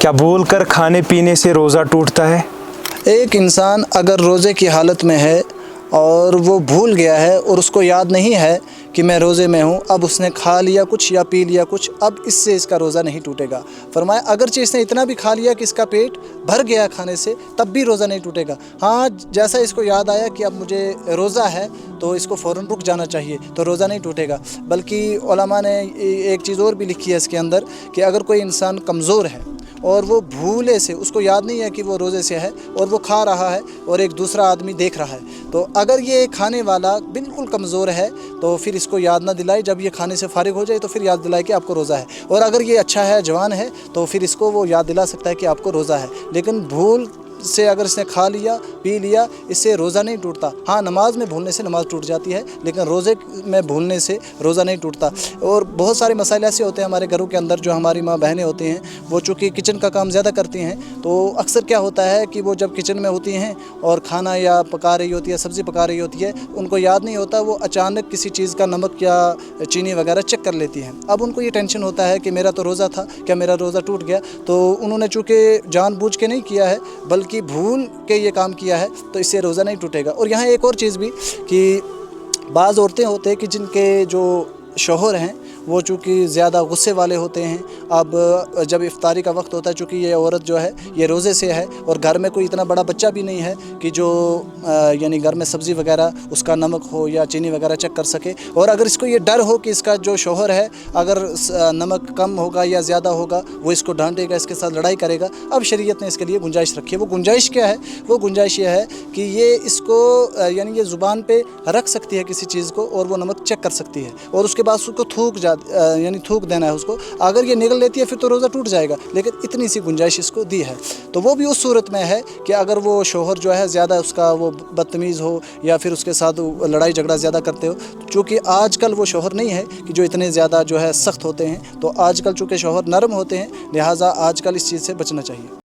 क्या भूल कर खाने पीने से रोज़ा टूटता है? एक इंसान अगर रोज़े की हालत में है और वो भूल गया है और उसको याद नहीं है कि मैं रोज़े में हूँ, अब उसने खा लिया कुछ या पी लिया कुछ, अब इससे इसका रोज़ा नहीं टूटेगा। फरमाया अगरचे इसने इतना भी खा लिया कि इसका पेट भर गया खाने से, तब भी रोज़ा नहीं टूटेगा। हाँ, जैसा इसको याद आया कि अब मुझे रोज़ा है तो इसको फ़ौरन रुक जाना चाहिए, तो रोज़ा नहीं टूटेगा। बल्कि उलमा ने एक चीज़ और भी लिखी है इसके अंदर कि अगर कोई इंसान कमज़ोर है और वो भूले से उसको याद नहीं है कि वो रोज़े से है और वो खा रहा है और एक दूसरा आदमी देख रहा है, तो अगर ये खाने वाला बिल्कुल कमज़ोर है तो फिर इसको याद ना दिलाए, जब ये खाने से फारिग हो जाए तो फिर याद दिलाए कि आपको रोज़ा है। और अगर ये अच्छा है, जवान है, तो फिर इसको वो याद दिला सकता है कि आपको रोज़ा है। लेकिन भूल से अगर इसने खा लिया पी लिया, इससे रोज़ा नहीं टूटता। हाँ, नमाज में भूलने से नमाज टूट जाती है, लेकिन रोज़े में भूलने से रोज़ा नहीं टूटता। और बहुत सारे मसाइल ऐसे होते हैं हमारे घरों के अंदर, जो हमारी माँ बहनें होती हैं वो चूँकि किचन का काम ज़्यादा करती हैं, तो अक्सर क्या होता है कि वो जब किचन में होती हैं और खाना या पका रही होती है, सब्ज़ी पका रही होती है, उनको याद नहीं होता, वो अचानक किसी चीज़ का नमक या चीनी वगैरह चेक कर लेती हैं। अब उनको ये टेंशन होता है कि मेरा तो रोज़ा था, क्या मेरा रोज़ा टूट गया? तो उन्होंने चूँकि जानबूझ के नहीं किया है बल्कि भूल के ये काम किया है, तो इससे रोज़ा नहीं टूटेगा। और यहाँ एक और चीज़ भी कि बाज़ औरतें होते हैं कि जिनके जो शौहर हैं वो चूँकि ज़्यादा गुस्से वाले होते हैं। अब जब इफ्तारी का वक्त होता है, चूँकि ये औरत जो है ये रोज़े से है और घर में कोई इतना बड़ा बच्चा भी नहीं है कि जो यानी घर में सब्ज़ी वगैरह उसका नमक हो या चीनी वगैरह चेक कर सके, और अगर इसको ये डर हो कि इसका जो शौहर है अगर नमक कम होगा या ज़्यादा होगा वो इसको डांटेगा, इसके साथ लड़ाई करेगा, अब शरीयत ने इसके लिए गुंजाइश रखी है। वो गुंजाइश क्या है? वो गुंजाइश ये है कि ये इसको यानी ये ज़ुबान पे रख सकती है किसी चीज़ को और वो नमक चेक कर सकती है, और उसके बाद उसको यानी थूक देना है उसको। अगर ये निगल लेती है फिर तो रोज़ा टूट जाएगा, लेकिन इतनी सी गुंजाइश इसको दी है। तो वो भी उस सूरत में है कि अगर वो शौहर जो है ज़्यादा उसका वो बदतमीज़ हो या फिर उसके साथ लड़ाई झगड़ा ज़्यादा करते हो, चूँकि आजकल वो शौहर नहीं है कि जो इतने ज़्यादा जो है सख्त होते हैं, तो आजकल चूँकि शौहर नरम होते हैं, लिहाजा आजकल इस चीज़ से बचना चाहिए।